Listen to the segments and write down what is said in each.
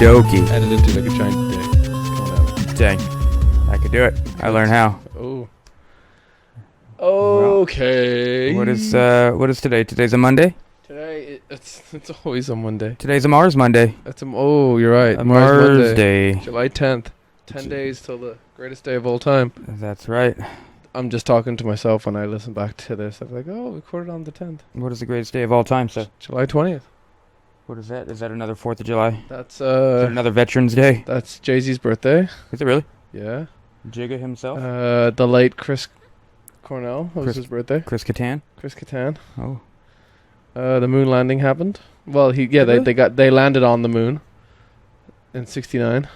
dokie. Edit into like a giant dick. Coming out. Dang. I could do it. I learned how. Oh. Okay. What is today? Today's a Monday? Today? It's always a Monday. Today's a Mars Monday. You're right. A Mars Monday. Day. July 10th. 10 days till the greatest day of all time. That's right. I'm just talking to myself when I listen back to this. I'm like, oh, recorded on the 10th. What is the greatest day of all time, sir? July 20th. What is that? Is that another 4th of July? That's Is that another Veterans Day? that's Jay-Z's birthday. Is it really? Yeah. Jigga himself? The late Chris Cornell. That was Chris- his birthday. Chris Kattan? Chris Kattan. Oh. The moon landing happened. Well, they landed on the moon in '69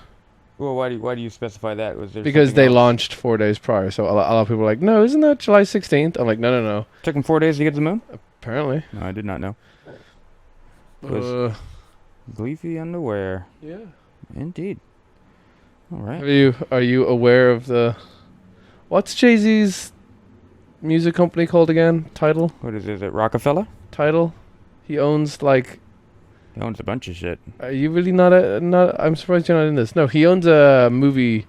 Well, why do you specify that? Was there because something they else? launched 4 days prior. So a lot of people are like, no, isn't that July 16th? I'm like, no. Took him 4 days to get to the moon? Apparently. No, I did not know. Was Gleefy underwear. Yeah. Indeed. All right. Are you aware of what's Jay-Z's music company called again? Title? What is it? Is it Rockefeller? Title? He owns like. He owns a bunch of shit. Are you really not? I'm surprised you're not in this. No, he owns a music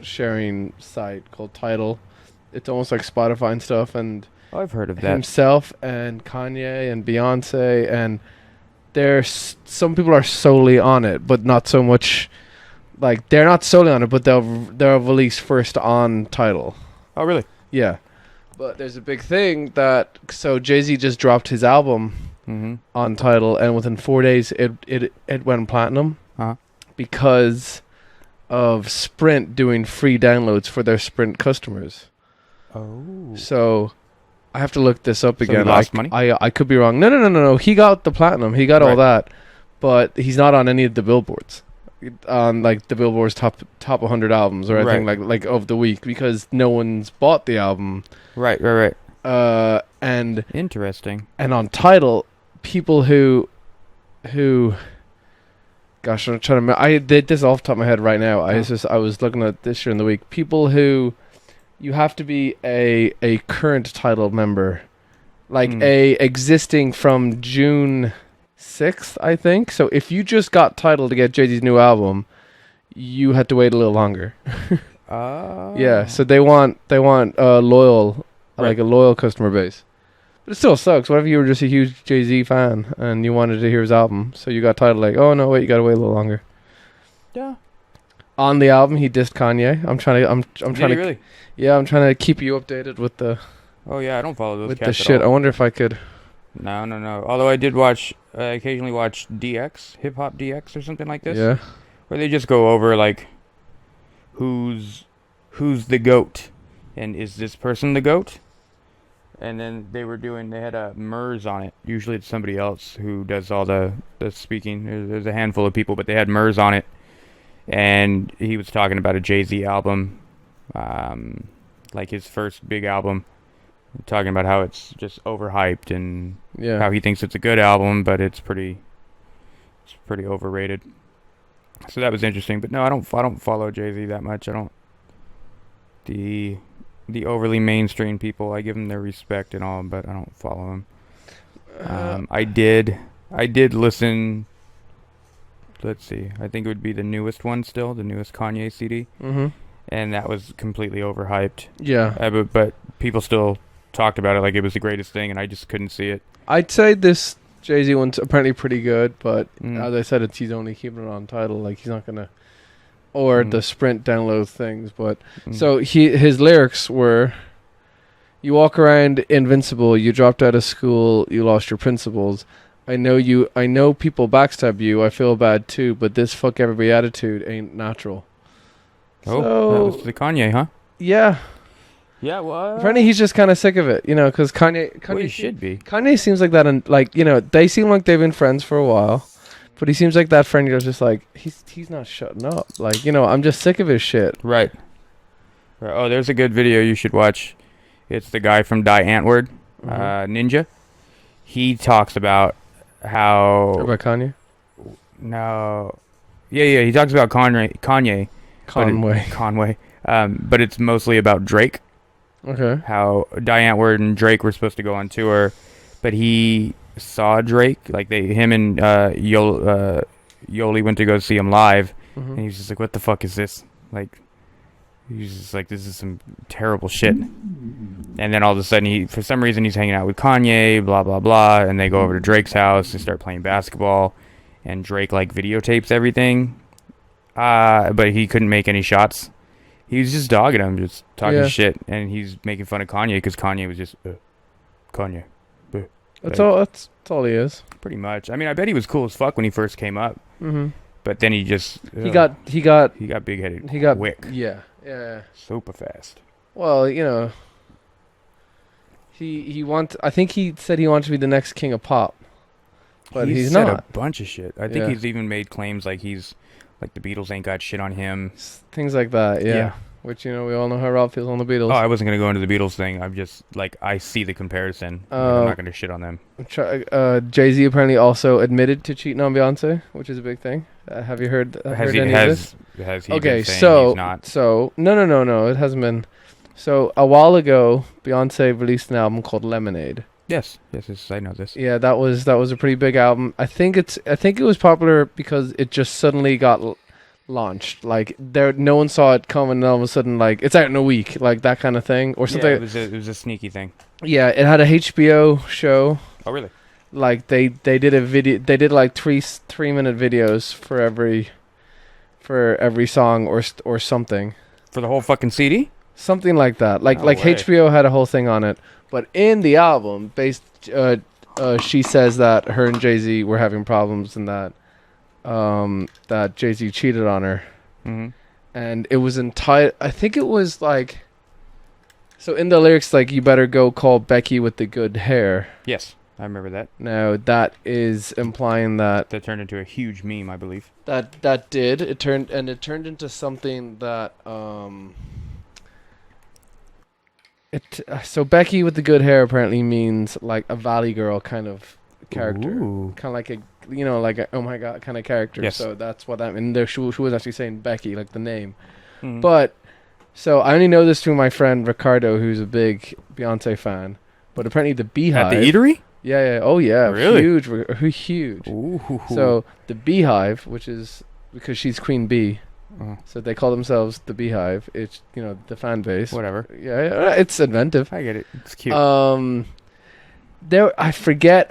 sharing site called Tidal. It's almost like Spotify and stuff, and Oh, I've heard of that. himself and Kanye and Beyonce, and some people are solely on it, but not so much. Like they're not solely on it, but they'll release first on Tidal. Oh, really? Yeah, but there's a big thing that Jay-Z just dropped his album. Mm-hmm. On Tidal, and within 4 days it went platinum because of Sprint doing free downloads for their Sprint customers. Oh. So I have to look this up So he again. lost money? I could be wrong. No. He got the platinum. He got all that, but he's not on any of the billboards. On like the Billboard's top 100 albums or anything like of the week because no one's bought the album. Right. And Interesting. And on Tidal, people who gosh, I'm trying to I did this off the top of my head right now. I was looking at this during the week. People who you have to be a current Tidal member, like a existing from June 6th, I think. So if you just got Tidal to get Jay-Z's new album, you had to wait a little longer. Yeah, so they want loyal, like a loyal customer base. But it still sucks. What if you were just a huge Jay-Z fan and you wanted to hear his album, so you got Tidal like, oh no, wait, you gotta wait a little longer. Yeah. On the album, he dissed Kanye. I'm trying to really? Yeah, I'm trying to keep you updated with the. Oh yeah, I don't follow those with cats the shit. at all. I wonder if I could. No. Although I did occasionally watch DX, Hip Hop DX or something like this. Yeah. Where they just go over like, who's the GOAT, and is this person the GOAT? And then they had a Murs on it. Usually it's somebody else who does all the speaking. There's a handful of people, but they had Murs on it. And he was talking about a Jay-Z album, like his first big album. Talking about how it's just overhyped and how he thinks it's a good album, but it's pretty overrated. So that was interesting. But no, I don't follow Jay-Z that much. I don't. The overly mainstream people, I give them their respect and all, but I don't follow them. I did listen. Let's see. I think it would be the newest one still, the newest Kanye CD. Mm-hmm. And that was completely overhyped. Yeah. But people still talked about it like it was the greatest thing, and I just couldn't see it. I'd say this Jay-Z one's apparently pretty good, but as I said, he's only keeping it on Tidal. Like he's not gonna. Or the Sprint download things, but so his lyrics were, "You walk around invincible. You dropped out of school. You lost your principles. I know people backstab you. I feel bad too, but this fuck everybody attitude ain't natural." Oh, so, that was the Kanye, huh? Yeah. Yeah. Well, apparently he's just kind of sick of it, because Kanye. Well, he should be. Kanye seems like that, and they seem like they've been friends for a while. But he seems like that friend who's just like, he's not shutting up. Like, I'm just sick of his shit. Right. Oh, there's a good video you should watch. It's the guy from Die Antwoord, Ninja. He talks about how... About Kanye? No. Yeah, he talks about Kanye. Conway. But it's mostly about Drake. Okay. How Die Antwoord and Drake were supposed to go on tour, but he saw Drake, like him and Yoli went to go see him live, Mhm. and he's just like, "What the fuck is this?" Like, he's just like, "This is some terrible shit." And then all of a sudden, for some reason, he's hanging out with Kanye, blah blah blah, and they go over to Drake's house and start playing basketball, and Drake like videotapes everything, but he couldn't make any shots. He was just dogging him, just talking Yeah. shit, and he's making fun of Kanye because Kanye was just Kanye. That's all. That's all he is. Pretty much. I mean, I bet he was cool as fuck when he first came up, Mhm. but then he just He got. he got big headed. He got. quick, Yeah. Yeah. super fast. Well, you know. He wants. I think he said he wants to be the next king of pop, but he's said not. a bunch of shit. I think Yeah. he's even made claims like the Beatles ain't got shit on him. Things like that. Yeah. Yeah. Which, you know, we all know how Rob feels on the Beatles. Oh, I wasn't gonna go into the Beatles thing. I'm just like, I see the comparison. I'm not gonna shit on them. Jay-Z apparently also admitted to cheating on Beyonce, which is a big thing. Have you heard Has he any of this? has he Okay, been saying so he's not? No, it hasn't been. So a while ago, Beyonce released an album called Lemonade. Yes, I know this. Yeah, that was a pretty big album. I think it was popular because it just suddenly got launched. Like no one saw it coming, and all of a sudden, like it's out in a week, like that kind of thing, or something. Yeah, it was a sneaky thing. Yeah, it had a HBO show. Oh, really? Like they did a video. They did like 3-minute videos for every song or something. For the whole fucking CD? Something like that. Like No way. HBO had a whole thing on it, but in the album, she says that her and Jay-Z were having problems and that that Jay-Z cheated on her, Mm-hmm. and it was I think it was like. So in the lyrics, like, you better go call Becky with the good hair. Yes, I remember that. Now that is implying that That turned into a huge meme, I believe. that did it turned into something that so Becky with the good hair apparently means like a Valley Girl kind of character, Ooh. kind of like a like a oh my god kind of character. Yes. So that's what that. And there she was actually saying Becky, like the name. Mhm. But so I only know this through my friend Ricardo, who's a big Beyonce fan. But apparently the BeyHive. At the eatery? Yeah. Oh yeah. Really? Huge. Ooh. So the BeyHive, which is because she's Queen Bee, so they call themselves the BeyHive. It's the fan base. Whatever. Yeah, it's inventive. I get it. It's cute. There I forget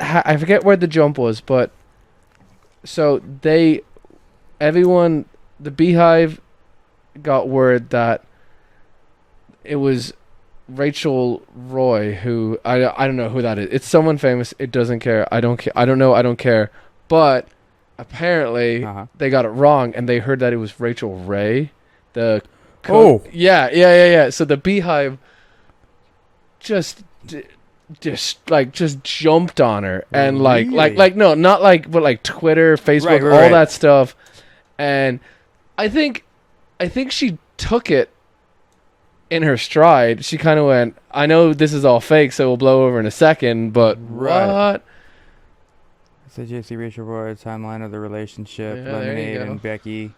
where the jump was, but so the BeyHive got word that it was Rachel Roy, who I don't know who that is. It's someone famous. It doesn't care. I don't care. I don't know. I don't care. But apparently they got it wrong, and they heard that it was Rachel Ray. Yeah. So the BeyHive just jumped on her, and no, not like, but like Twitter, Facebook, all that stuff. And I think she took it in her stride. She kind of went, I know this is all fake, so we'll blow over in a second, but what? It's a JC Rachel Roy timeline of the relationship. Yeah, Lemonade and Becky.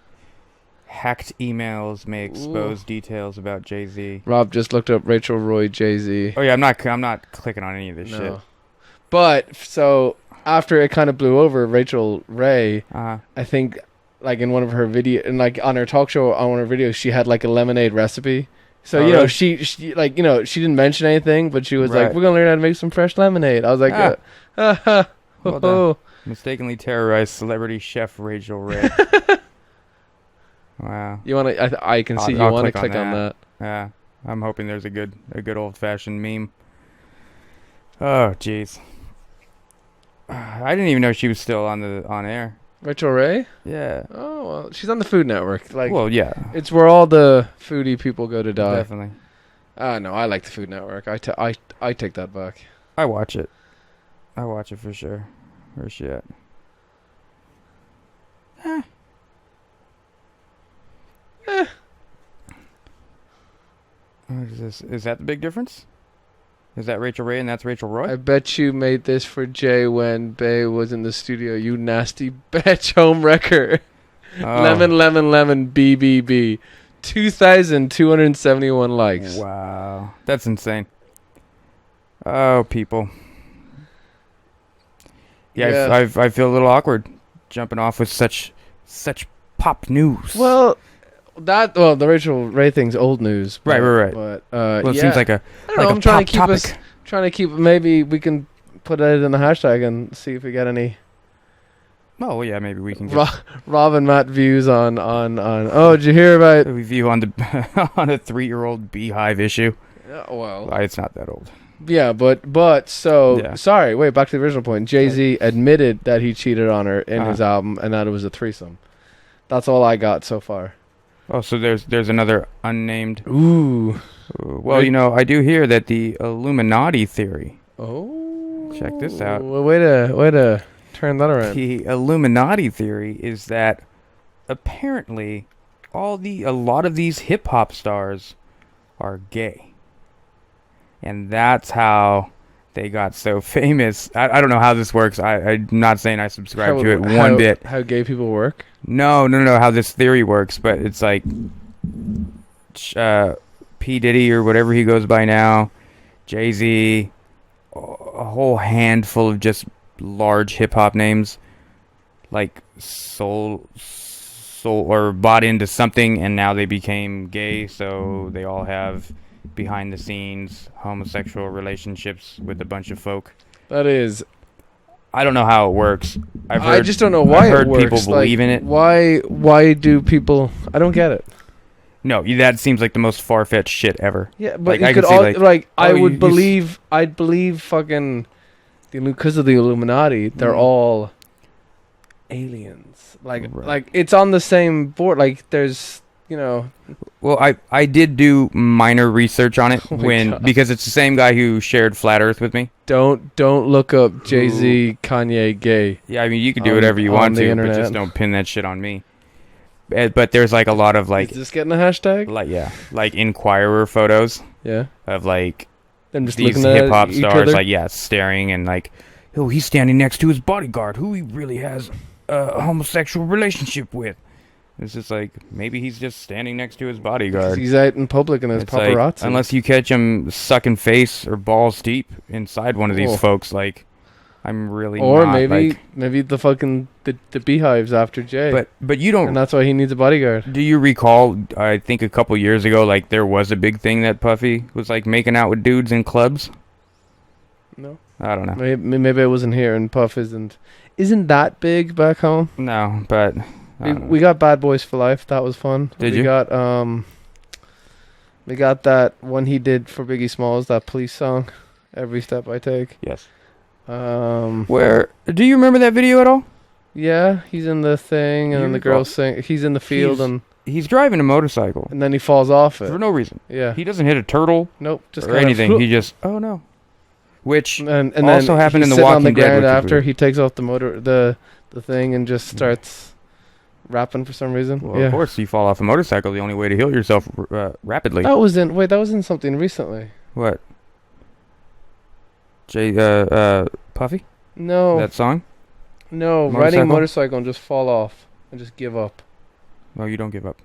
Hacked emails may expose details about Jay-Z. Rob just looked up Rachel Roy Jay-Z. Oh yeah, I'm not clicking on any of this shit. But so after it kind of blew over, Rachel Ray, I think, like in one of her and like on her talk show, on one of her videos, she had like a lemonade recipe. So really? she like she didn't mention anything, but she was like, "We're gonna learn how to make some fresh lemonade." I was like, Well done. Mistakenly terrorized celebrity chef Rachel Ray. Wow. You want to? I can see you want to click on that. Yeah, I'm hoping there's a good old fashioned meme. Oh jeez. I didn't even know she was still on air. Rachel Ray? Yeah. Oh well, she's on the Food Network. Like, well, yeah. It's where all the foodie people go to die. Definitely. No, I like the Food Network. I take that back. I watch it. I watch it for sure. Where's she at? What is this? Is that the big difference? Is that Rachel Ray and that's Rachel Roy? I bet you made this for Jay when Bay was in the studio. You nasty bitch, home wrecker. Oh. Lemon, BBB. 2,271 likes. Wow. That's insane. Oh, people. Yeah. I feel a little awkward jumping off with such such pop news. Well, the Rachel Ray thing's old news. Right. But Well, it yeah. seems like a I don't know, I'm trying pop to keep topic. maybe we can put it in the hashtag and see if we get any Oh yeah, maybe we can get Rob and Matt views on. Oh, did you hear about? a review on the on a 3-year-old BeyHive issue. Well, It's not that old. yeah, but so Yeah. sorry. Wait, back to the original point. Jay-Z admitted that he cheated on her in his album, and that it was a threesome. That's all I got so far. Oh, so there's another unnamed. Ooh. Well, I do hear that the Illuminati theory. Oh. Check this out. Well, way to turn that around. The Illuminati theory is that apparently a lot of these hip hop stars are gay. And that's how they got so famous. I don't know how this works. I'm not saying I subscribe to it one bit. How gay people work? No, how this theory works, but it's like P. Diddy or whatever he goes by now, Jay-Z, a whole handful of just large hip-hop names, like soul or bought into something, and now they became gay, so they all have behind-the-scenes homosexual relationships with a bunch of folk. That is. I don't know how it works. I just don't know why I've heard it works. people believe in it. Why do people? I don't get it. No, that seems like the most far-fetched shit ever. Yeah, but Like, you I could could see, all like, I oh, would believe. I'd believe fucking because of the Illuminati. They're all aliens. Like it's on the same board. Like there's Well, I did do minor research on it Oh my God. because it's the same guy who shared Flat Earth with me. Don't look up Jay-Z, Kanye, gay. Yeah, I mean you can do On- whatever you on want the to, internet. but just don't pin that shit on me. But there's like a lot of Is this getting a hashtag? like Inquirer photos Yeah. of like Them just these looking at hip hop each stars, other? staring and like, oh, he's standing next to his bodyguard, who he really has a homosexual relationship with. It's just like maybe he's just standing next to his 'Cause bodyguard. he's out in public and there's It's like, paparazzi. unless you catch him sucking face or balls deep inside one of these Oh. folks, like I'm really or not, maybe the fucking the BeyHive's after Jay. but you and don't. that's why he needs a bodyguard. Do you recall? I think a couple years ago, like there was a big thing that Puffy was like making out with dudes in clubs. No. I don't know. Maybe I wasn't here and Puff isn't that big back home. No, but We got Bad Boys for Life. That was fun. Did we you? got we got that one he did for Biggie Smalls, that Police song, Every Step I Take. yes. Um, Where do you remember that video at all? yeah, he's in the thing, and You then the recall- girls sing. He's in the field, He's driving a motorcycle and then he falls off it. for no reason. Yeah. He doesn't hit a turtle Nope. Just or kinda anything. He just no. Which and also then happened in he's The sitting on Walking the Dead, ground which is after weird. he takes off the thing and just starts rapping for some reason. well, yeah. of course, you fall off a motorcycle. The only way to heal yourself rapidly. That was in something recently. What? Puffy? No. That song? No, Motorcycle? riding a motorcycle and just fall off and just give up. No, you don't give up.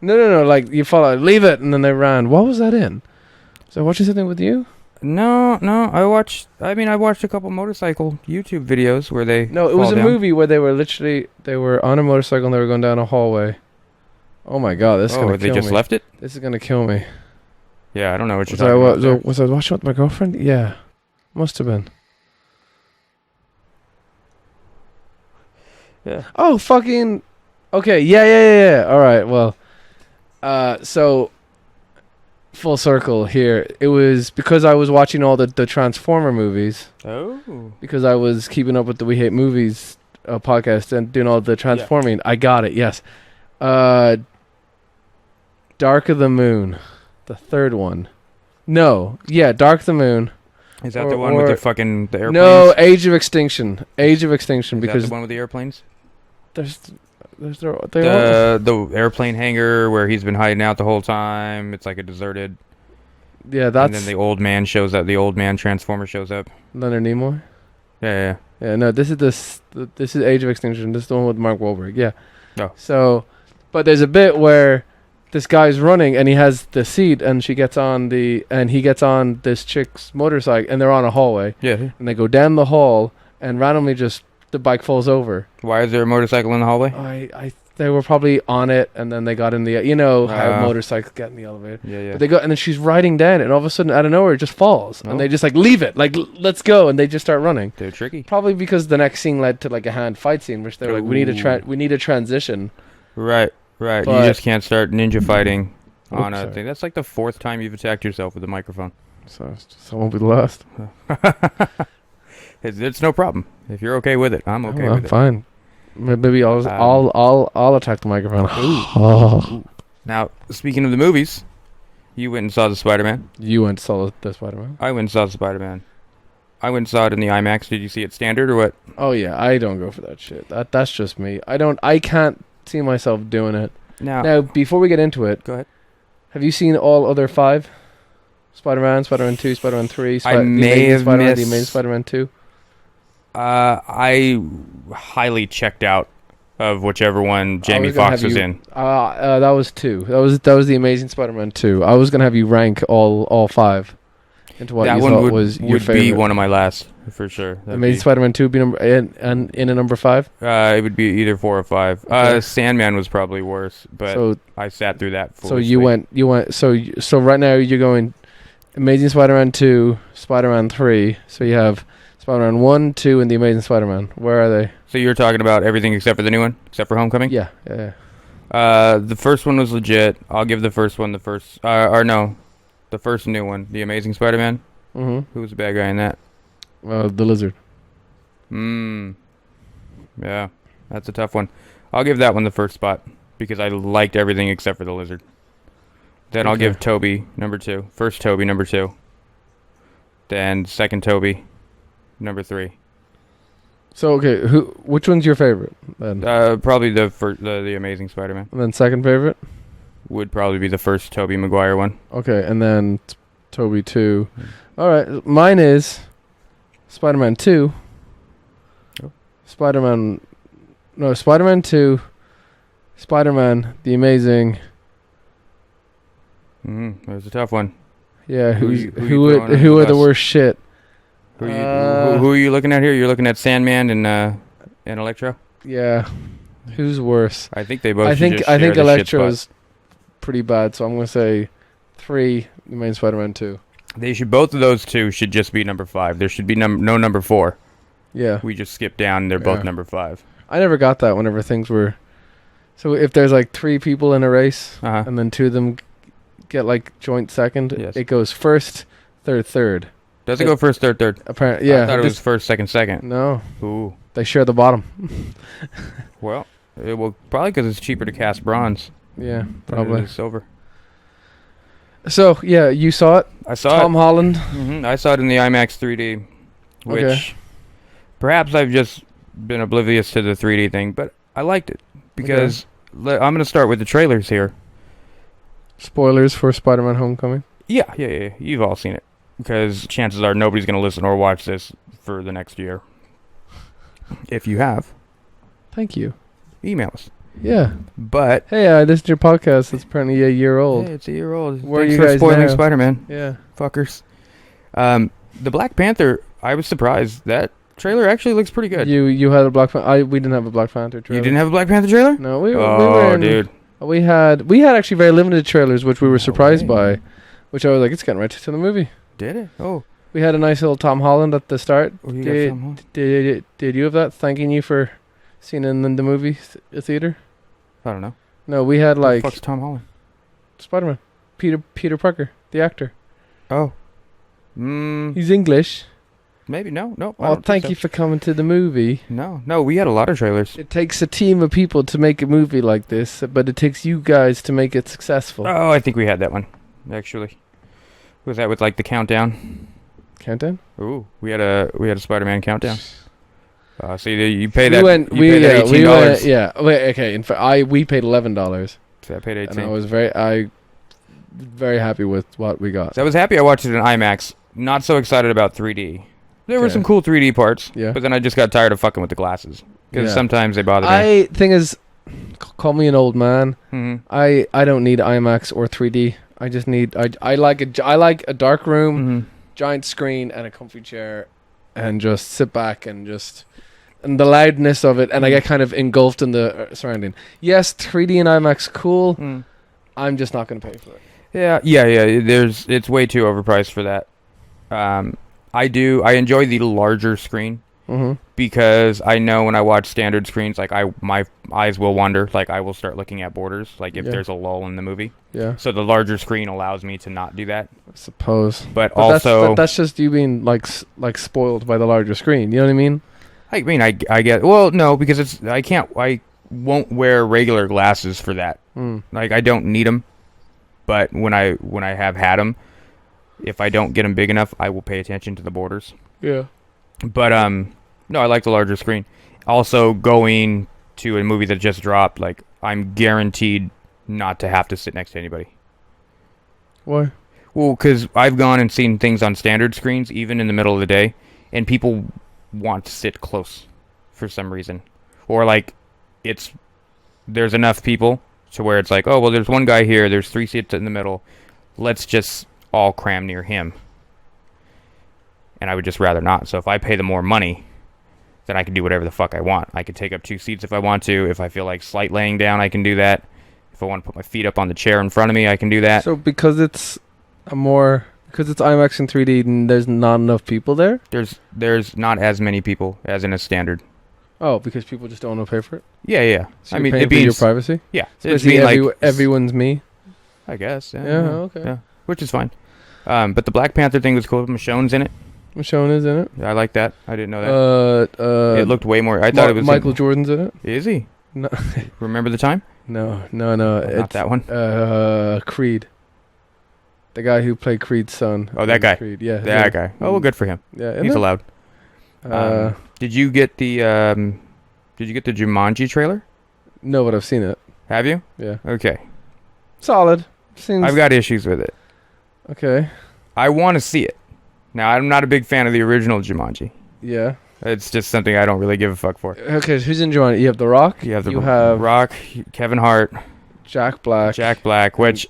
No, like you fall out, leave it, and then they ran. What was that in? Was I watching something with you? No. I watched a couple motorcycle YouTube videos where they. No, it was fall a down. movie where they were on a motorcycle and they were going down a hallway. Oh my god, this is gonna they kill just me. left it? This is gonna kill me. Yeah, I don't know what you're Was I, talking wa- about. there. was I watching with my girlfriend? Yeah, must have been. Yeah. Oh, fucking. Okay, yeah. All right, well. So. Full circle here. It was because I was watching all the Transformer movies. Oh. Because I was keeping up with the We Hate Movies podcast and doing all the transforming. I got it, yes. Dark of the Moon. The third one. No. Yeah, Dark of the Moon. Is that Or- the one with or- the airplanes? No, Age of Extinction. Age of Extinction, Is that because the one with the airplanes? there's they're all, The airplane hangar where he's been hiding out the whole time. It's like a deserted. yeah, And that's then the old man shows up. The old man transformer shows up. Leonard Nimoy. Yeah. Yeah, no, this is Age of Extinction. This is the one with Mark Wahlberg. Yeah. Oh. So, but there's a bit where this guy's running and he has the seat and he gets on this chick's motorcycle and they're on a hallway Yeah. and they go down the hall and randomly just the bike falls over. Why is there a motorcycle in the hallway? They were probably on it, and then they got in the, how motorcycles get in the elevator. Yeah. But they go, and then she's riding down, and all of a sudden, out of nowhere, it just falls, and they just like leave it, like let's go, and they just start running. They're tricky. Probably because the next scene led to like a hand fight scene, which they were like, we need a transition. Right. But You just can't start ninja fighting on a thing. That's like the 4th time you've attacked yourself with a microphone. So it won't be the last. It's no problem. If you're okay with it, I'm okay with it. I'm fine. Maybe I'll attack the microphone. Now, speaking of the movies, you went and saw the Spider-Man. You went and saw the Spider-Man? I went and saw the Spider-Man. I went and saw it in the IMAX. Did you see it standard or what? Oh yeah, I don't go for that shit. That's just me. I can't see myself doing it. Now, before we get into it, go ahead. Have you seen all other 5? Spider-Man, Spider-Man 2, Spider-Man 3, I may have missed the Amazing Spider-Man 2. I highly checked out of whichever one Jamie Foxx was in. That was 2. That was the Amazing Spider-Man 2. I was gonna have you rank all 5 into what you thought was your favorite. Would be one of my last for sure. Amazing Spider-Man 2 would be number and in a number 5. It would be either 4 or 5. Okay. Sandman was probably worse, but I sat through that. So you went. So right now you're going Amazing Spider-Man 2, Spider-Man 3. So you have Spider-Man 1, 2, and the Amazing Spider-Man. Where are they? So you're talking about everything except for the new one, except for Homecoming? Yeah. The first one was legit. I'll give the first one the first new one, the Amazing Spider-Man. Mm-hmm. Who was the bad guy in that? The Lizard. Yeah, that's a tough one. I'll give that one the first spot because I liked everything except for the Lizard. Then I'll give Toby number 2. First Toby number 2. Then second Toby number 3. So which one's your favorite then? Probably the Amazing Spider-Man. And then second favorite would probably be the first Tobey Maguire one. Okay, and then Toby 2. All right, mine is Spider-Man 2. Oh. Spider-Man 2. Spider-Man the Amazing. That was a tough one. Yeah, who are the worst shit? Who are you looking at here? You're looking at Sandman and Electro? Yeah. Who's worse? I think they both I think Electro is pretty bad, so I'm going to say 3, the main Spider-Man 2. Both of those two should just be number 5. There should be no number 4. Yeah. We just skip down, they're both number 5. I never got that whenever things were... So if there's like 3 people in a race, and then 2 of them get like joint second, it goes first, third. Does it go first, third? Apparently, yeah. I thought it was first, second. No. Ooh. They share the bottom. Well, probably because it's cheaper to cast bronze. Yeah, probably. Silver. So, yeah, you saw it? I saw Tom Holland? Mm-hmm. I saw it in the IMAX 3D, which perhaps I've just been oblivious to the 3D thing, but I liked it because I'm going to start with the trailers here. Spoilers for Spider-Man Homecoming? Yeah. You've all seen it because chances are nobody's going to listen or watch this for the next year. If you have. Thank you. Email us. Yeah. But hey, I listened to your podcast. It's apparently a year old. Hey, it's a year old. Where Thanks are you for guys spoiling now? Spider-Man. Yeah. Fuckers. The Black Panther, I was surprised. That trailer actually looks pretty good. You had a Black Panther. We didn't have a Black Panther trailer. You didn't have a Black Panther trailer? No, we were dude. We had actually very limited trailers, which we were surprised by. Which I was like, it's getting right to the movie. Did it? Oh. We had a nice little Tom Holland at the start. Oh, Did you have that? Thanking you for seeing it in the movie theater? I don't know. No, we had like... Who the fuck's Tom Holland? Spider-Man. Peter Parker, the actor. Oh. He's English. Maybe. No. Oh, thank you for coming to the movie. No, we had a lot of trailers. It takes a team of people to make a movie like this, but it takes you guys to make it successful. Oh, I think we had that one, actually. Was that with like the countdown? Countdown? Ooh, we had a Spider-Man countdown. So you pay that. We paid that $18. Yeah. Wait. Okay. In fact, we paid $11. So I paid $18. And I was very happy with what we got. So I was happy I watched it in IMAX. Not so excited about 3D. There were some cool 3D parts. Yeah. But then I just got tired of fucking with the glasses because sometimes they bother me. Thing is, call me an old man. Mm-hmm. I don't need IMAX or 3D. I just need. I like a dark room, giant screen, and a comfy chair, and just sit back and just and the loudness of it, and I get kind of engulfed in the surrounding. Yes, 3D and IMAX, cool. I'm just not going to pay for it. Yeah. It's way too overpriced for that. I enjoy the larger screen because I know when I watch standard screens, like my eyes will wander. Like I will start looking at borders. Like if there's a lull in the movie. Yeah. So the larger screen allows me to not do that. I suppose. But also, that's just you being like spoiled by the larger screen. You know what I mean? I mean, I get. Well, no, because I won't wear regular glasses for that. Like I don't need them. But when I have had them, if I don't get them big enough, I will pay attention to the borders. Yeah. But no, I like the larger screen. Also, going to a movie that just dropped, like I'm guaranteed not to have to sit next to anybody. Why? Well, because I've gone and seen things on standard screens, even in the middle of the day, and people want to sit close for some reason, or like there's enough people to where it's like, oh, well, there's one guy here, there's 3 seats in the middle, let's just all cram near him. And I would just rather not. So if I pay the more money, then I can do whatever the fuck I want. I can take up 2 seats if I want to. If I feel like slight laying down, I can do that. If I want to put my feet up on the chair in front of me, I can do that. So because it's IMAX in 3D and there's not enough people there? There's not as many people as in a standard. Oh, because people just don't want to pay for it? Yeah. So I mean, it means your privacy? Yeah. So it's like everyone's me? I guess. Yeah, okay. Yeah, which is fine. But the Black Panther thing was cool. Michonne's in it. Michonne is in it? I like that. I didn't know that. It looked way more... I thought it was... Michael Jordan's in it? Is he? No. Remember the Time? No. Not that one. Creed. The guy who played Creed's son. Oh, that guy. Creed. Yeah. That guy. Oh, well, good for him. Yeah, he's allowed. Did you get the Jumanji trailer? No, but I've seen it. Have you? Yeah. Okay. Solid. I've got issues with it. Okay. I want to see it. Now, I'm not a big fan of the original Jumanji. Yeah. It's just something I don't really give a fuck for. Okay, who's in Jumanji? You have The Rock. You have Rock, Kevin Hart, Jack Black, which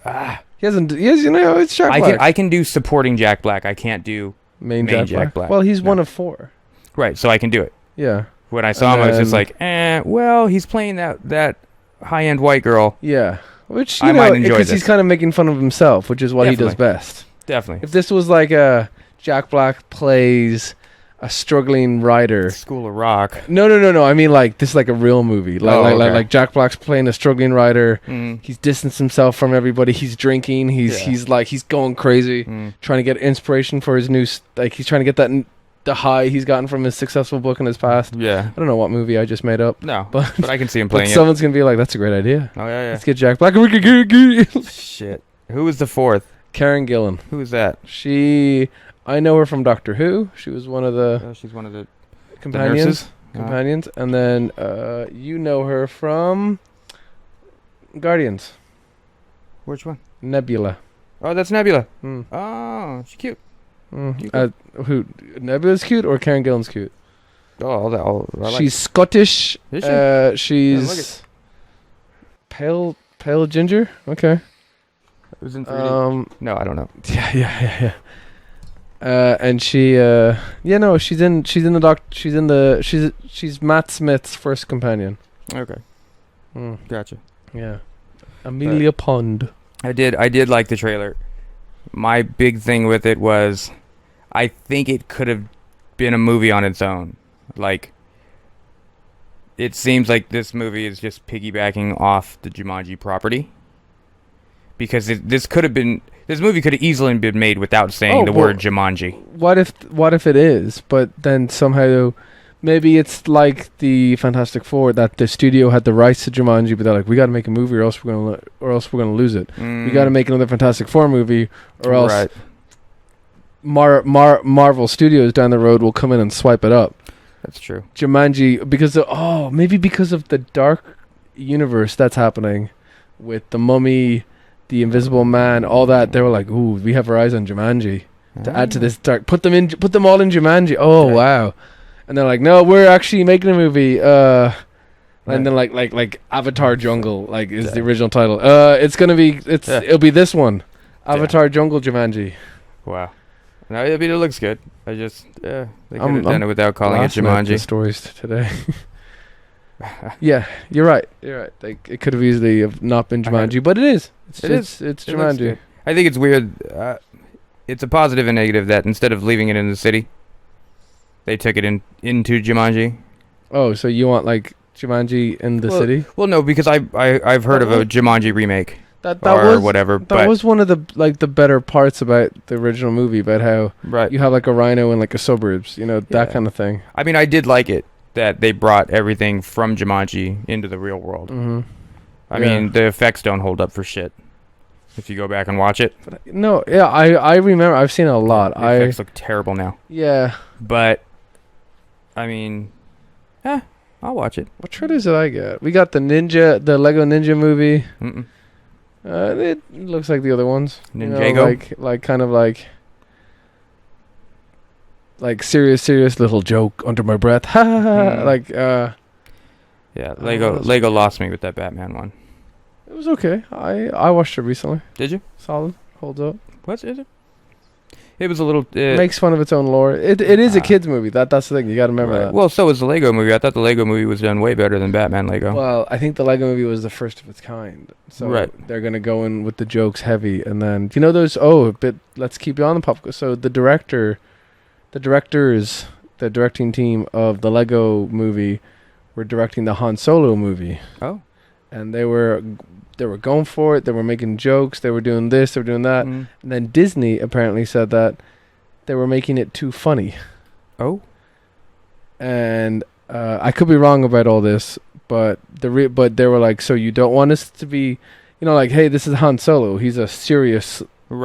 he hasn't. Yes, it's Jack Black. I can do supporting Jack Black. I can't do main Jack Black. Well, he's one of 4. Right, so I can do it. Yeah. When I saw him, I was just like, well, he's playing that high-end white girl. Yeah. Which, I might enjoy because he's kind of making fun of himself, which is what he does best. Definitely. If this was like Jack Black plays a struggling writer. School of Rock. No. I mean, like, this is like a real movie. Like Jack Black's playing a struggling writer. He's distanced himself from everybody. He's drinking. He's going crazy, trying to get inspiration for his new... he's trying to get the high he's gotten from his successful book in his past. Yeah. I don't know what movie I just made up. No, but I can see him playing it. Someone's going to be like, that's a great idea. Oh, yeah. Let's get Jack Black. Shit. Who was the 4th? Karen Gillan. Who is that? I know her from Doctor Who. She was one of the... she's one of the... Companions. And then you know her from... Guardians. Which one? Nebula. Oh, that's Nebula. Oh, she's cute. Who? Nebula's cute or Karen Gillan's cute? She's Scottish. Is she? She's pale ginger. Okay. It was in 3D. No, I don't know. Yeah. And she's Matt Smith's first companion. Okay. Gotcha. Yeah. Amelia Pond. I did like the trailer. My big thing with it was I think it could have been a movie on its own. Like, it seems like this movie is just piggybacking off the Jumanji property. Because this movie could have easily been made without saying the word Jumanji. What if it is? But then somehow, maybe it's like the Fantastic Four, that the studio had the rights to Jumanji, but they're like, we got to make a movie, or else we're gonna lose it. We got to make another Fantastic Four movie, or else Marvel Studios down the road will come in and swipe it up. That's true. Jumanji, because of the dark universe that's happening with the Mummy, the Invisible Man, all that. They were like, ooh, we have our eyes on Jumanji to add to this dark. Put them all in Jumanji. Oh, okay. Wow. And they're like, no, we're actually making a movie. And then like Avatar Jungle, is the original title. It'll be this one, Avatar Jungle Jumanji. Wow. No, I mean, it looks good. I just, they could have I'm done it without calling it laughing at the Jumanji. stories today. Yeah, you're right. You're right. Like, it could have easily have not been I heard Jumanji, but it is. It is. It's It looks Jumanji. good. I think it's weird. It's a positive and negative that instead of leaving it in the city, they took it into Jumanji. Oh, so you want like Jumanji in the city? Well, no, because I've heard of a Jumanji remake That or was whatever. that But was one of the better parts about the original movie, about how right. you have like a rhino in like a suburbs, that Yeah. kind of thing. I mean, I did like it that they brought everything from Jumanji into the real world. Mm-hmm. I mean, the effects don't hold up for shit if you go back and watch it. No, yeah, I remember. I've seen it a lot. The effects look terrible now. Yeah. But I mean, I'll watch it. What trailers did I get? We got the Lego Ninja movie. Mm-mm. It looks like the other ones. Ninjago? Like kind of like serious little joke under my breath. Ha ha ha. Like Yeah, Lego lost me with that Batman one. it was okay. I watched it recently. Did you? Solid. Holds up. What is it? It was a little. Makes fun of its own lore. It is a kids movie. That's the thing. You got to remember that. Well, so was the Lego movie. I thought the Lego movie was done way better than Batman Lego. Well, I think the Lego movie was the first of its kind. So they're gonna go in with the jokes heavy, and then those. Oh, let's keep you on the pop. So the directors, the directing team of the Lego movie, were directing the Han Solo movie. Oh. And they were going for it. They were making jokes. They were doing this. They were doing that. Mm. And then Disney apparently said that they were making it too funny. Oh. And I could be wrong about all this, but but they were like, so you don't want us to be, like, hey, this is Han Solo. He's a serious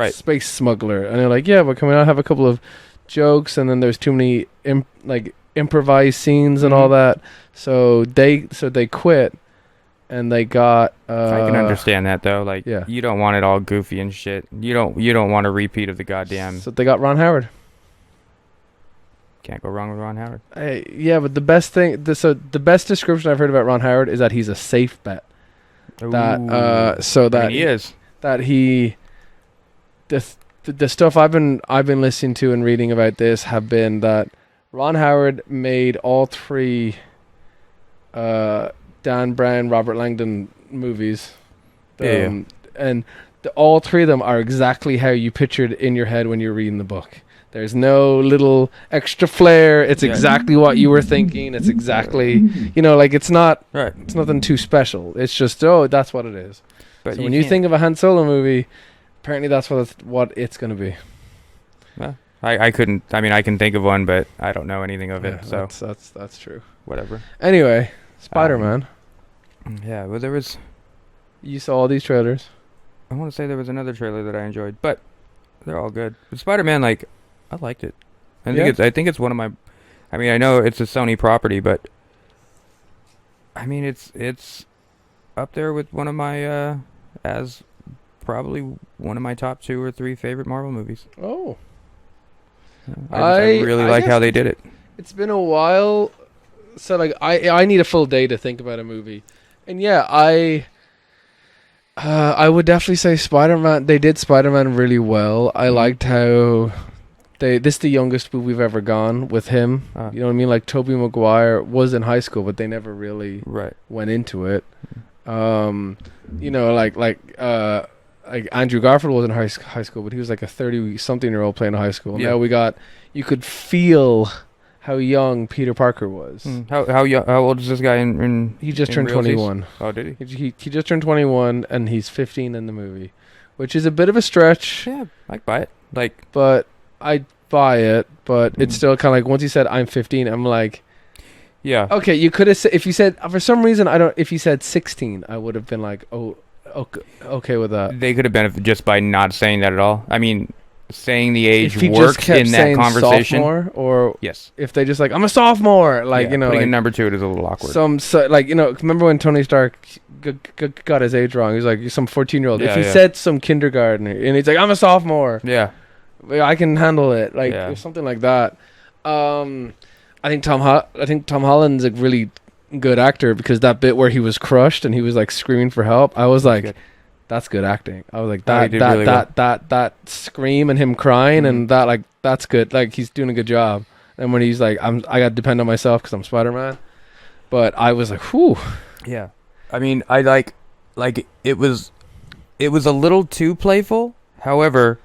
space smuggler. And they're like, yeah, but can we not have a couple of jokes? And then there's too many improvised scenes and all that. So they quit. And they got. I can understand that though. Like, you don't want it all goofy and shit. You don't want a repeat of the goddamn. So they got Ron Howard. Can't go wrong with Ron Howard. Yeah, but the best thing, the best description I've heard about Ron Howard is that he's a safe bet. Ooh. He is. That he. The stuff I've been listening to and reading about this have been that Ron Howard made all three. Dan Brown, Robert Langdon movies. And all three of them are exactly how you pictured in your head when you're reading the book. There's no little extra flair. It's exactly what you were thinking. It's exactly, it's not, it's nothing too special. It's just, that's what it is. But so when you think of a Han Solo movie, apparently that's what it's going to be. Yeah. I couldn't, I can think of one, but I don't know anything of it. So that's true. Whatever. Anyway. Spider-Man. Yeah, well, there was. You saw all these trailers. I want to say there was another trailer that I enjoyed, but they're all good. But Spider-Man, I liked it. I think it's one of my. I know it's a Sony property, but it's up there with one of my as probably one of my top 2 or 3 favorite Marvel movies. Oh. I really like how they did it. It's been a while. So I need a full day to think about a movie, and I would definitely say Spider-Man. They did Spider-Man really well. I liked how this is the youngest movie we've ever gone with him. You know what I mean? Like Tobey Maguire was in high school, but they never really went into it. Like Andrew Garfield was in high school, but he was like a 30-something-year-old playing high school. Yeah. Now you could feel how young Peter Parker was. How young? How old is this guy in he just turned 21. Oh, did he? He just turned 21, and he's 15 in the movie, which is a bit of a stretch. Yeah, I'd buy it. But I'd buy it. But it's still kind of like once he said I'm 15, I'm like, yeah. Okay, you could have said if you said for some reason if you said 16, I would have been like, oh, okay with that. They could have benefited just by not saying that at all. Saying the age if he worked just kept in that conversation. Sophomore, or yes, if they just I'm a sophomore, putting a number 2 it is a little awkward. Remember when Tony Stark got his age wrong? He was like some 14-year-old. Yeah, if he said some kindergartner and he's like I'm a sophomore, I can handle it. Something like that. I think Tom Holland's a really good actor because that bit where he was crushed and he was like screaming for help. I was like, that's good acting. I was like, Oh, he that did that really that, that scream and him crying Mhm. and that, like, that's good. Like, he's doing a good job. And when he's like, I got to depend on myself because I'm Spider-Man. But I was like, whew. Yeah. I mean, I like it was a little too playful. However,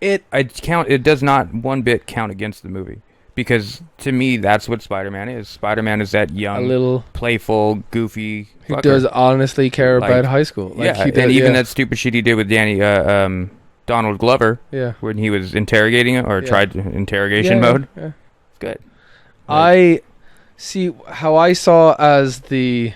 it does not one bit count against the movie, because to me that's what Spider-Man is. Spider-Man is that A young, little playful, goofy who fucker. does honestly care Like, about high school. Like, yeah, he did, and even yeah. that stupid shit he did with Donald Glover Yeah. when he was interrogating him, or Yeah. tried to, interrogation mode. Yeah. It's good. I see how I saw as the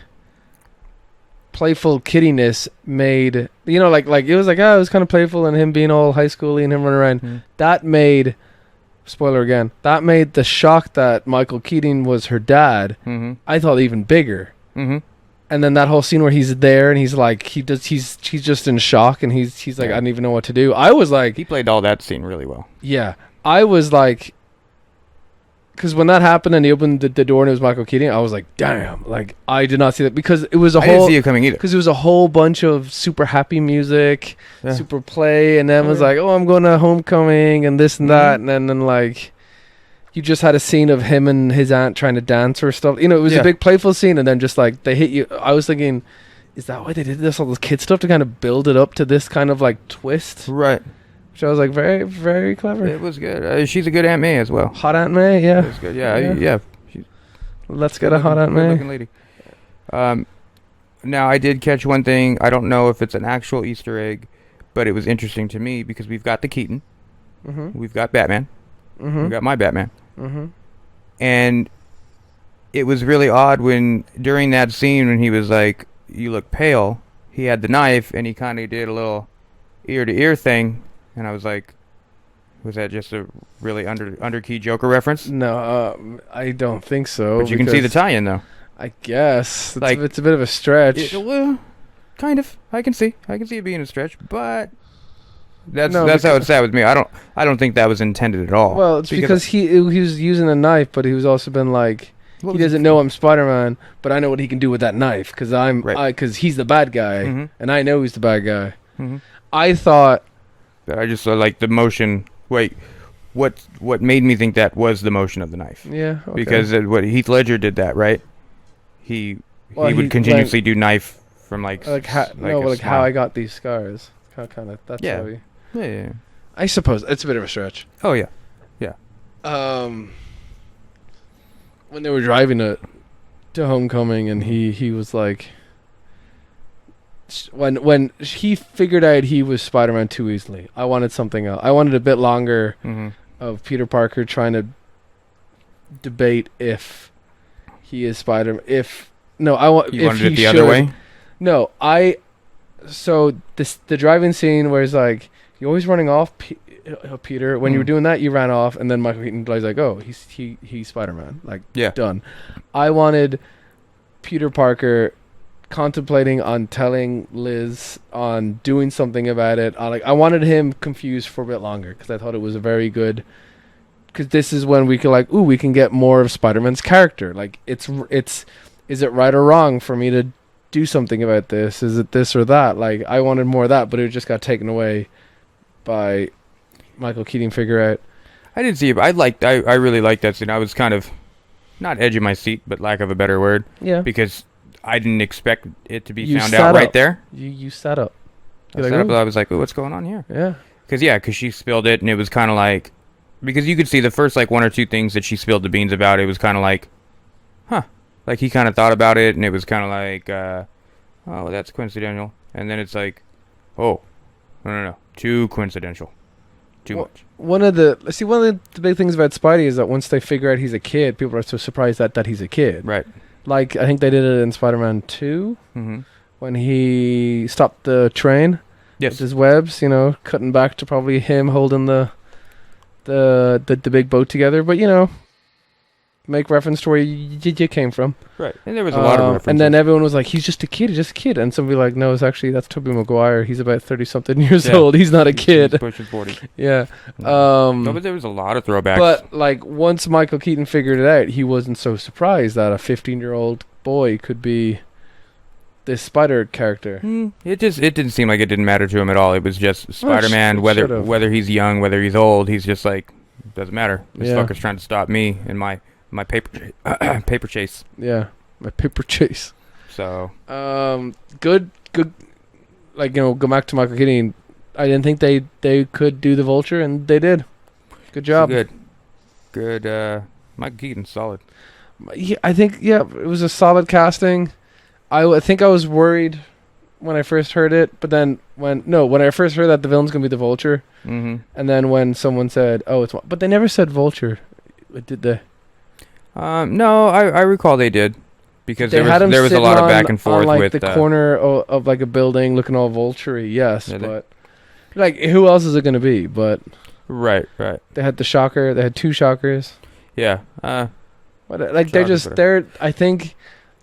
playful kiddiness made, like it was like, it was kind of playful, and him being all high schooly and him running around. Mhm. That made, spoiler again, that made the shock that Michael Keaton was her dad, Mhm. I thought, even bigger. Mhm. And then that whole scene where he's there and he's like, he's just in shock, and he's like, Yeah. I don't even know what to do. I was like, He played all that scene really well. yeah, I was like, because when that happened and he opened the door and it was Michael Keaton, I was like, damn, like, I did not see that, because it was a I didn't whole, see it coming either. because it was a whole bunch of super happy music, Yeah. super play, and then Oh, was yeah. like, oh, I'm going to homecoming and this and that, Mhm. and then like, you just had a scene of him and his aunt trying to dance or stuff. It was Yeah. a big playful scene, and then just like they hit you. I was thinking, is that why they did this, all this kid stuff, to kind of build it up to this kind of like twist? Right. Which I was like, very, very clever. It was good. She's a good Aunt May as well. Hot Aunt May, yeah. It was good. Yeah. Yeah. Yeah. Let's get a hot Aunt May. Good-looking lady. Now I did catch one thing. I don't know if it's an actual Easter egg, but it was interesting to me because we've got the Keaton, Mm-hmm. we've got Batman, Mm-hmm. we've got my Batman, Mm-hmm. and it was really odd when during that scene when he was like, "You look pale," he had the knife and he kind of did a little ear to ear thing, and I was like, was that just a really underkey Joker reference? No, I don't think so. But you can see the because tie-in though. I guess Like- it's a bit of a stretch. Well, kind of. I can see it being a stretch, but that's No, how because- it's at with me. I don't think that was intended at all. Well, it's because he was using a knife, but he was also been like, he doesn't know I'm Spider-Man, but I know what he can do with that knife because because he's the bad guy, Mhm. and I know he's the bad guy. Mhm. I thought, But I just saw like the motion. Wait, what made me think that was the motion of the knife? yeah, okay. Because what Heath Ledger did that, right? He Well, he would he continuously do knife from like like how, a how I smile. got these scars. How kind of that's Yeah. how he. Yeah. I suppose it's a bit of a stretch. Oh yeah. When they were driving to homecoming, and he was like, when he figured out he was Spider-Man too easily, I wanted something else. I wanted a bit longer Mm-hmm. of Peter Parker trying to debate if he is Spider-Man. I want You if wanted he it the other should- way. No, the driving scene where it's like, you're always running off, Peter. When you were Mm. doing that, you ran off, and then Michael Keaton was like, "Oh, he's Spider-Man." Like, Yeah. done. I wanted Peter Parker contemplating on telling Liz, on doing something about it. I wanted him confused for a bit longer because I thought it was a very good. Because this is when we could we can get more of Spider-Man's character. Like, is it right or wrong for me to do something about this? Is it this or that? Like, I wanted more of that, but it just got taken away by Michael Keaton figure out. I didn't see it. But I really liked that scene. I was kind of not edge of my seat, but lack of a better word, Yeah. because I didn't expect it to be You found sat out right up. there. You sat up. I, You're sat like, up, I was like, "Ooh, what's going on here?" yeah. Because she spilled it, and it was kind of like, because you could see the first like one or two things that she spilled the beans about. It was kind of like, huh, like he kind of thought about it, and it was kind of like, oh, that's coincidental. And then it's like, oh, no, too coincidental, too much. One of the big things about Spidey is that once they figure out he's a kid, people are so surprised that he's a kid. Right. Like, I think they did it in Spider-Man 2 Mm-hmm. when he stopped the train Yes. with his webs, cutting back to probably him holding the big boat together. But, make reference to where you came from. Right. And there was a lot of references. And then everyone was like, he's just a kid. And somebody like, no, that's Tobey Maguire. He's about 30-something years Yeah. old. He's not a He's kid. pushing 40. Yeah. No, but there was a lot of throwbacks. But, like, once Michael Keaton figured it out, he wasn't so surprised that a 15-year-old boy could be this Spider character. It didn't seem like it didn't matter to him at all. It was just Spider-Man, should've. whether he's young, whether he's old, he's just like, doesn't matter. This Yeah. fucker's trying to stop me and my paper chase. Yeah, my paper chase. So Good. Like, go back to Michael Keaton. I didn't think they could do the Vulture, and they did. Good job. Good. Michael Keaton's solid. Yeah, I think it was a solid casting. I think I was worried when I first heard it, but then when I first heard that the villain's gonna be the Vulture, Mm-hmm. and then when someone said, "Oh, but they never said Vulture," did they? No, I recall they did. Because They had him there was a sitting lot of on- back and forth on, like, with the corner of like a building, looking all vulture-y. Yes, Yeah, but like, who else is it gonna be? But right. they had the Shocker. They had two Shockers. Yeah. But Shockers I think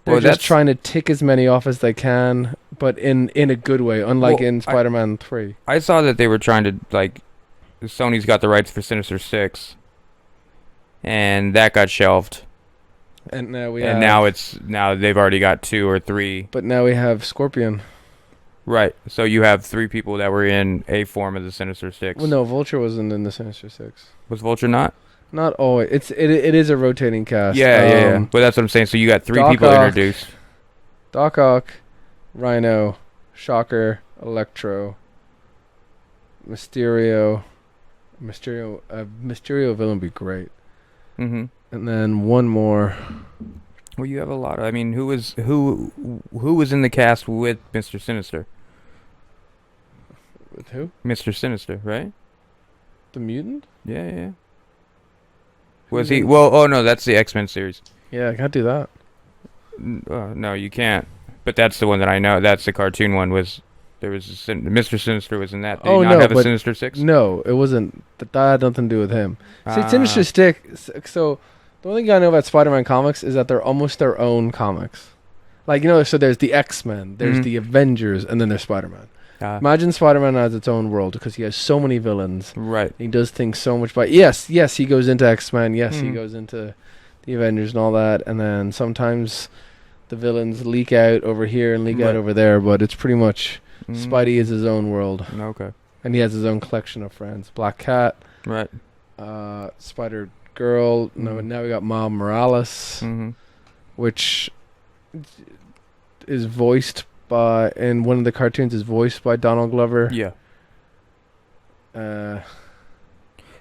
they're just trying to tick as many off as they can, but in a good way. Unlike in Spider-Man 3. I saw that they were trying to, like, Sony's got the rights for Sinister Six, and that got shelved. And now now they've already got 2 or 3. But now we have Scorpion. Right. So you have 3 people that were in a form of the Sinister Six. Well, no, Vulture wasn't in the Sinister Six. Was Vulture not? Not always. It is a rotating cast. Yeah. But that's what I'm saying. So you got 3 Doc people Ock. introduced. Doc Ock, Rhino, Shocker, Electro, Mysterio. Mysterio villain would be great. Mm-hmm. And then one more. Well, you have a lot of. I mean, who was in the cast with Mr. Sinister? With who? Mr. Sinister, right? The Mutant? Yeah. Was he? Well, oh no, that's the X-Men series. Yeah, I can't do that. No, you can't. But that's the one that I know. That's the cartoon one. Mr. Sinister was in that. Did he not have a Sinister Six? No, it wasn't. That had nothing to do with him. See, Sinister Six. So the only thing I know about Spider-Man comics is that they're almost their own comics. Like, so there's the X-Men, there's the Avengers, and then there's Spider-Man. Imagine Spider-Man has its own world because he has so many villains. Right. He does things so much. But yes, he goes into X-Men. Yes, he goes into the Avengers and all that. And then sometimes the villains leak out over here and leak out over there. But it's pretty much Spidey is his own world. Okay. And he has his own collection of friends. Black Cat. Right. Spider Girl. No, now we got Miles Morales, which is voiced by, in one of the cartoons, is voiced by Donald Glover. Yeah.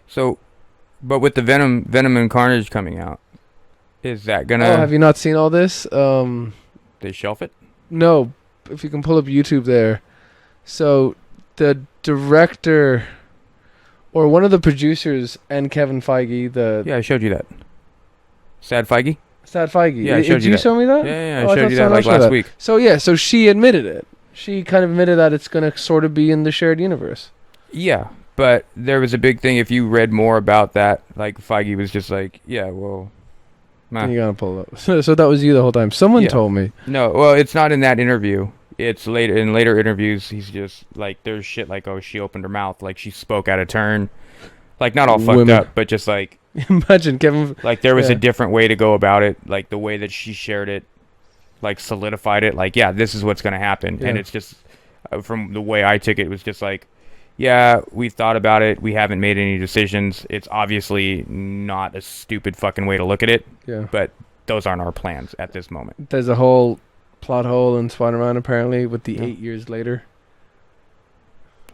So, but with the Venom and Carnage coming out, is that gonna? Oh, have you not seen all this? They shelf it? No. If you can pull up YouTube there. So the director, or one of the producers, and Kevin Feige, I showed you that. Sad Feige? Sad Feige. Yeah, I showed Did you you that. show me that? Yeah, I showed you that like last week. So so she admitted it. She kind of admitted that it's going to sort of be in the shared universe. Yeah, but there was a big thing. If you read more about that, like Feige was just like, yeah, well, nah. You got to pull it up. So that was you the whole time. Someone told me. No, well, it's not in that interview. It's in later interviews. He's just like, there's shit like, oh, she opened her mouth, like she spoke out of turn, like not all fucked up, but just like. Imagine Kevin. Like there was a different way to go about it. Like the way that she shared it, like solidified it. Like, yeah, this is what's gonna happen. Yeah. And it's just from the way I took it, was just like, yeah, we've thought about it. We haven't made any decisions. It's obviously not a stupid fucking way to look at it. Yeah. But those aren't our plans at this moment. There's a whole plot hole in Spider-Man apparently with the 8 years later.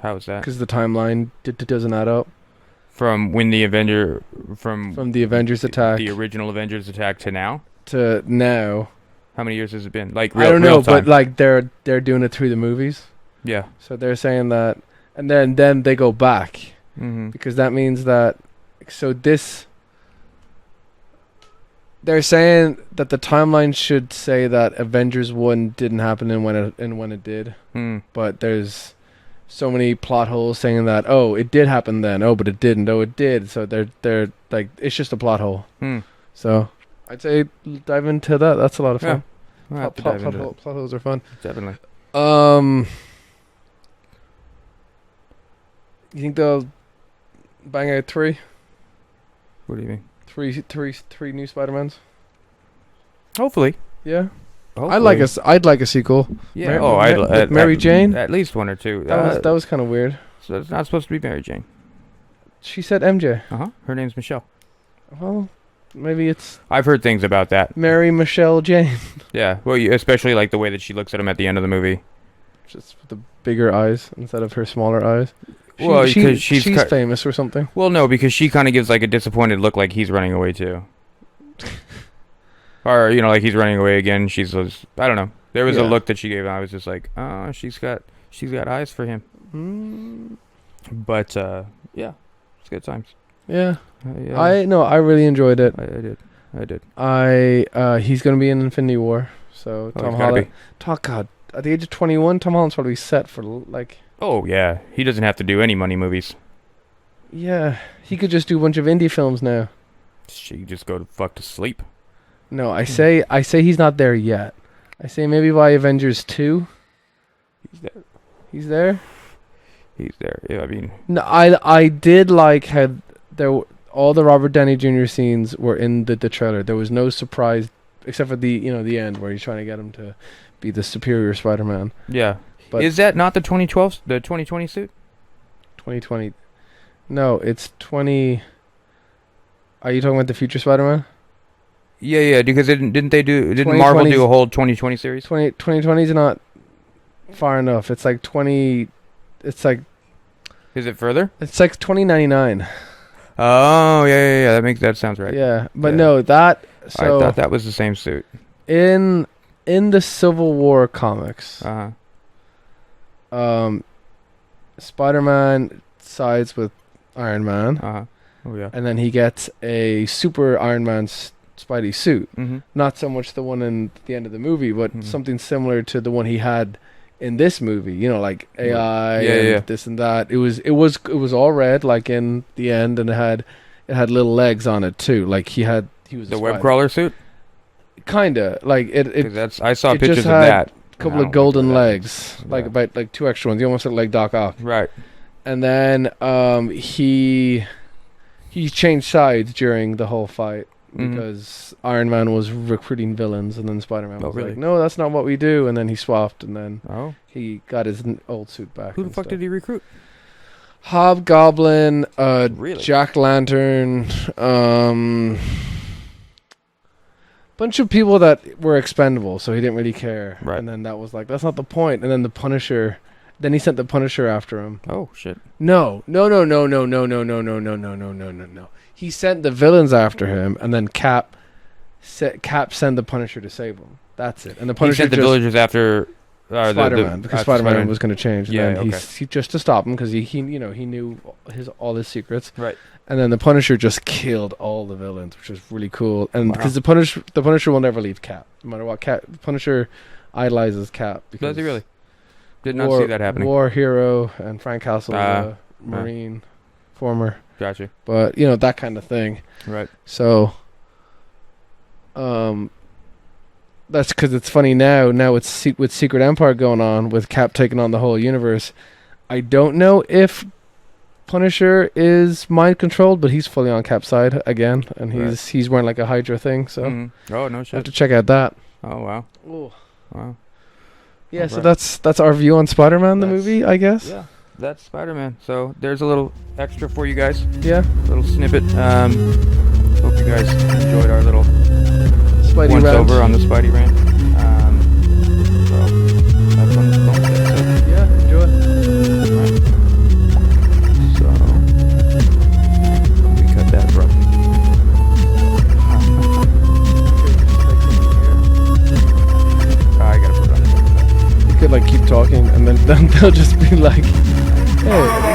How is that? Because the timeline doesn't add up. From when the from the Avengers attack, the original Avengers attack to now. To now. How many years has it been? Like I don't know, but like they're doing it through the movies. Yeah. So they're saying that, and then they go back because that means that. So they're saying that the timeline should say that Avengers 1 didn't happen and when it did, but there's so many plot holes saying that, oh, it did happen then, oh, but it didn't, oh, it did. So they're like, it's just a plot hole. So I'd say dive into that. That's a lot of fun. Yeah. Plot holes are fun. Definitely. You think they'll bang out 3? What do you mean? Three new Spider-Mans? Hopefully. Yeah. hopefully. I'd like a sequel. Yeah. With Mary Jane. At least one or two. That was kind of weird. So it's not supposed to be Mary Jane. She said MJ. Her name's Michelle. Well, maybe it's I've heard things about that. Mary Michelle Jane. Yeah. Well, especially like the way that she looks at him at the end of the movie. Just with the bigger eyes instead of her smaller eyes. Well, because she's famous or something. Well, no, because she kind of gives like a disappointed look, like he's running away too. Or like he's running away again. I don't know. There was a look that she gave, and I was just like, oh, she's got eyes for him. But yeah, it's good times. Yeah. Yeah. I really enjoyed it. I did. He's gonna be in Infinity War, so Tom Holland. God, at the age of 21, Tom Holland's probably set for like. Oh yeah, he doesn't have to do any money movies. Yeah, he could just do a bunch of indie films now. She just go to fuck to sleep. No, I say he's not there yet. I say maybe by Avengers 2. He's there. He's there. He's there. Yeah, I mean. No, I did like how all the Robert Downey Jr. scenes were in the trailer. There was no surprise except for the end where he's trying to get him to be the superior Spider-Man. Yeah. But is that not the 2020 suit? 2020. No, it's 20. Are you talking about the future Spider-Man? Yeah, because didn't Marvel do a whole 2020 series? 2020 is not far enough. It's like 20. It's like. Is it further? It's like 2099. Oh yeah. That sounds right. Yeah, but no, that. So I thought that was the same suit. In the Civil War comics. Spider-Man sides with Iron Man. Oh yeah. And then he gets a super Iron Man Spidey suit. Mm-hmm. Not so much the one in the end of the movie, but something similar to the one he had in this movie. Like AI and this and that. It was all red, like in the end, and it had little legs on it too. Like he was the web crawler suit. Kinda like it. I saw pictures of that. Couple of golden legs, about like two extra ones. You almost look like Doc Ock. Right. And then he changed sides during the whole fight because Iron Man was recruiting villains, and then Spider-Man was like, "No, that's not what we do." And then he swapped, and then he got his old suit back. Who the fuck did he recruit? Hobgoblin, Jack Lantern, bunch of people that were expendable, so he didn't really care. Right. And then that was like, that's not the point. And then the Punisher, then he sent the Punisher after him. Oh shit. No. He sent the villains after him, and then Cap sent the Punisher to save him. That's it. And the Punisher sent the villagers after Spider-Man because Spider-Man was going to change. Yeah, and then he just to stop him because he knew all his secrets. Right. And then the Punisher just killed all the villains, which was really cool. And because the Punisher will never leave Cap, no matter what. The Punisher idolizes Cap. Does he really? Did not see that happening. War hero and Frank Castle, Marine, former. Gotcha. But that kind of thing. Right. So, that's because it's funny now. Now with Secret Empire going on, with Cap taking on the whole universe. I don't know if Punisher is mind controlled, but he's fully on Cap's side again, and he's wearing like a Hydra thing. So, oh no shit. I have to check out that. Oh wow. Ooh. Wow. Yeah, so that's our view on Spider-Man, the movie, I guess. Yeah, that's Spider-Man. So there's a little extra for you guys. Yeah. A little snippet. Hope you guys enjoyed our little Spidey once rant. over on the Spidey rant. So that's on the phone. Yeah, enjoy. Right. So we cut that from. I gotta put it on. You could like keep talking, and then they'll just be like, "Hey."